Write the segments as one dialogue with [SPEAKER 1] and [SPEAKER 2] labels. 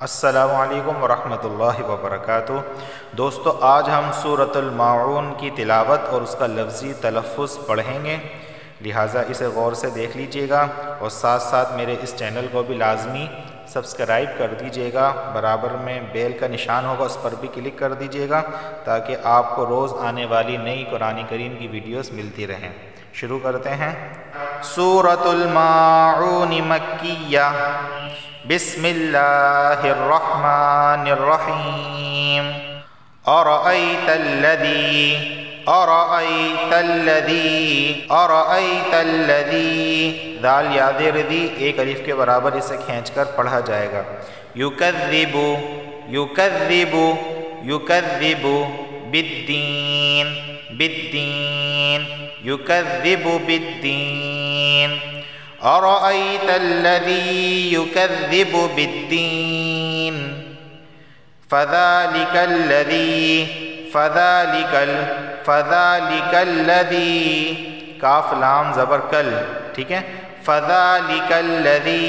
[SPEAKER 1] السلام علیکم ورحمۃ اللہ وبرکاتہ۔ دوستو، آج ہم سورۃ الماعون کی تلاوت اور اس کا لفظی تلفظ پڑھیں گے، لہٰذا اسے غور سے دیکھ لیجئے گا اور ساتھ ساتھ میرے اس چینل کو بھی لازمی سبسکرائب کر دیجئے گا۔ برابر میں بیل کا نشان ہوگا، اس پر بھی کلک کر دیجئے گا تاکہ آپ کو روز آنے والی نئی قرآن کریم کی ویڈیوز ملتی رہیں۔ شروع کرتے ہیں۔ سورۃ الماعون مکیہ، بسم اللہ الرحمن الرحیم۔ ارأیت الذی، دال یا ذی ایک الف کے برابر، اسے کھینچ کر پڑھا جائے گا۔ یکذب بالدین، یکذب بالدین۔ ارأیت الذی یکذب بالدین، فذلک الذی، کاف لام زبر کل، ٹھیک ہے، فذلک الذی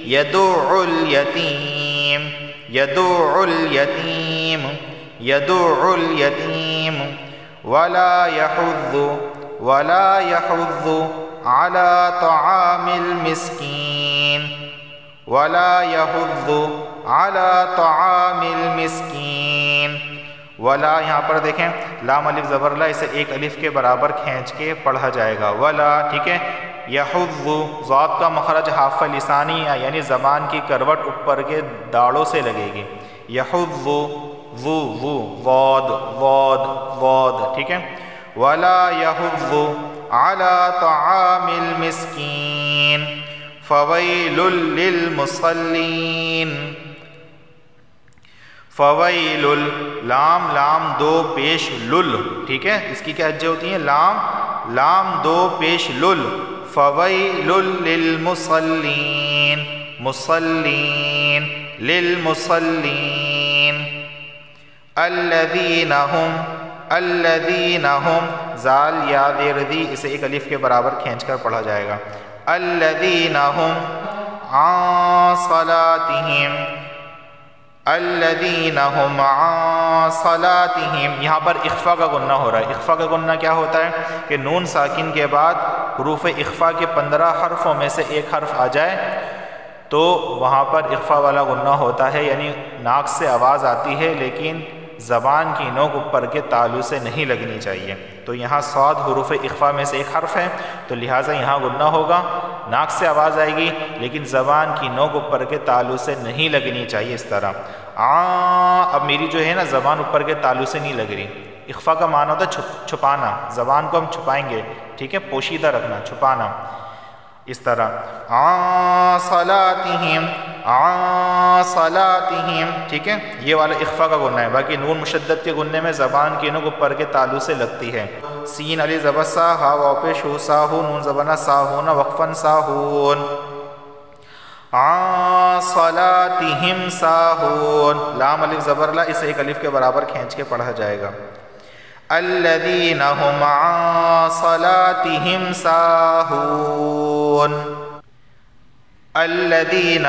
[SPEAKER 1] یدع الیتیم ولا يحض على طعام المسکین۔ ولا، یہاں پر دیکھیں لام الف زبر لا، اسے ایک الف کے برابر کھینچ کے پڑھا جائے گا، ولا، ٹھیک ہے۔ یحض، ضاد کا مخرج حافہ لسانی یعنی زبان کی کروٹ اوپر کے داڑوں سے لگے گی۔ یحض، ضاد، ٹھیک ہے۔ ولا يحض على طعام المسکین، فویل للمصلین۔ فویل، لام دو پیش لل، ٹھیک ہے، اس کی کیا وجہ ہوتی ہیں؟ لام دو پیش لل، فویل للمصلین، للمصلین۔ الذین ہم، زال یا ذی اسے ایک الف کے برابر کھینچ کر پڑھا جائے گا۔ الذین ہم عن صلاتہم، یہاں پر اخفا کا غنہ ہو رہا ہے۔ اخفا کا غنہ کیا ہوتا ہے کہ نون ساکن کے بعد حروف اخفا کے 15 حرفوں میں سے ایک حرف آ جائے تو وہاں پر اخفا والا غنہ ہوتا ہے، یعنی ناک سے آواز آتی ہے لیکن زبان کی نوک اوپر کے تالو سے نہیں لگنی چاہیے۔ تو یہاں صاد حروف اخفا میں سے ایک حرف ہے تو لہٰذا یہاں غنہ ہوگا، ناک سے آواز آئے گی لیکن زبان کی نوک اوپر کے تالو سے نہیں لگنی چاہیے، اس طرح۔ اب میری جو ہے نا زبان اوپر کے تالو سے نہیں لگ رہی۔ اخفا کا معنی ہوتا ہے چھپانا، زبان کو ہم چھپائیں گے، ٹھیک ہے، پوشیدہ رکھنا، چھپانا، اس طرح۔ عن صلاتہم، ٹھیک ہے، یہ والا اخفا کا غنہ ہے۔ باقی نون مشدد کے غنے میں زبان کی نوک اوپر کے تالو سے لگتی ہے۔ سین علی زبر سا، ہا واو پیش ہو، ساہو نون زبانہ ساہون، وقفاً ساہون۔ عن صلاتہم ساہون، لام الف زبر لا، اسے ایک الف کے برابر کھینچ کے پڑھا جائے گا۔ الذین ہم عن صلاتہم ساہون، الذین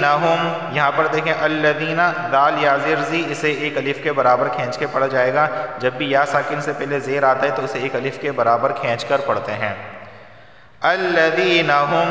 [SPEAKER 1] ہم، یہاں پر دیکھیں الذین، دال یا زیر زی اسے ایک الف کے برابر کھینچ کے پڑھا جائے گا۔ جب بھی یا ساکن سے پہلے زیر آتا ہے تو اسے ایک الف کے برابر کھینچ کر پڑھتے ہیں۔ الذین ہم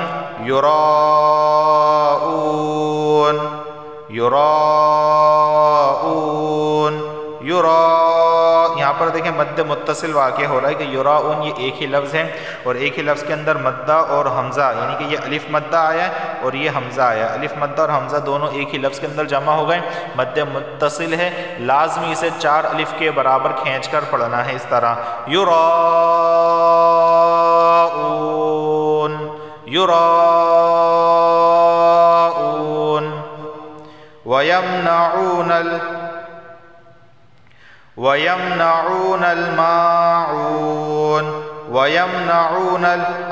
[SPEAKER 1] یہاں پر دیکھیں مد متصل واقع ہو رہا ہے کہ یراؤن، یہ ایک ہی لفظ ہے اور ایک ہی لفظ کے اندر مدہ اور حمزہ، یعنی کہ یہ الف مدہ آیا ہے اور یہ حمزہ آیا ہے۔ الف مدہ اور حمزہ دونوں ایک ہی لفظ کے اندر جمع ہو گئے، مد متصل ہے، لازمی اسے 4 الف کے برابر کھینچ کر پڑھنا ہے، اس طرح۔ یراؤن وَيَمْنَعُونَ الْمَاعُونَ،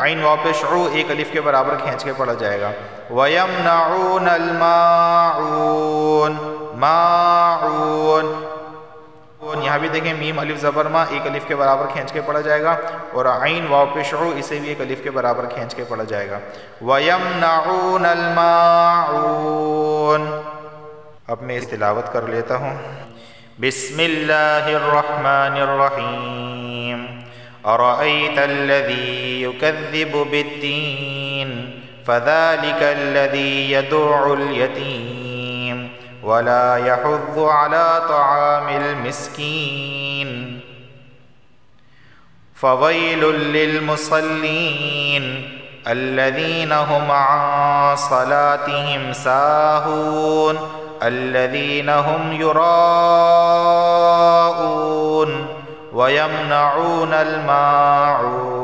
[SPEAKER 1] عین واو پیش عو ایک الف کے برابر کھینچ کے پڑھا جائے گا۔ وَيَمْنَعُونَ الْمَاعُونَ، معون، یہاں بھی دیکھیں میم الف زبر ما ایک الف کے برابر کھینچ کے پڑھا جائے گا، اور عین واو پیش عو اسے بھی ایک الف کے برابر کھینچ کے پڑھا جائے گا۔ وَيَمْنَعُونَ الْمَاعُونَ۔ اب میں اس تلاوت کر لیتا ہوں۔ بسم اللہ الرحمن الرحیم۔ أرأيت الذي يكذب بالدين فذلك الذي يدع اليتيم ولا يحض على طعام المسكين فويل للمصلين الذين هم عن صلاتهم ساهون الذين هم يراءون وَيَمْنَعُونَ الْمَاعُونَ۔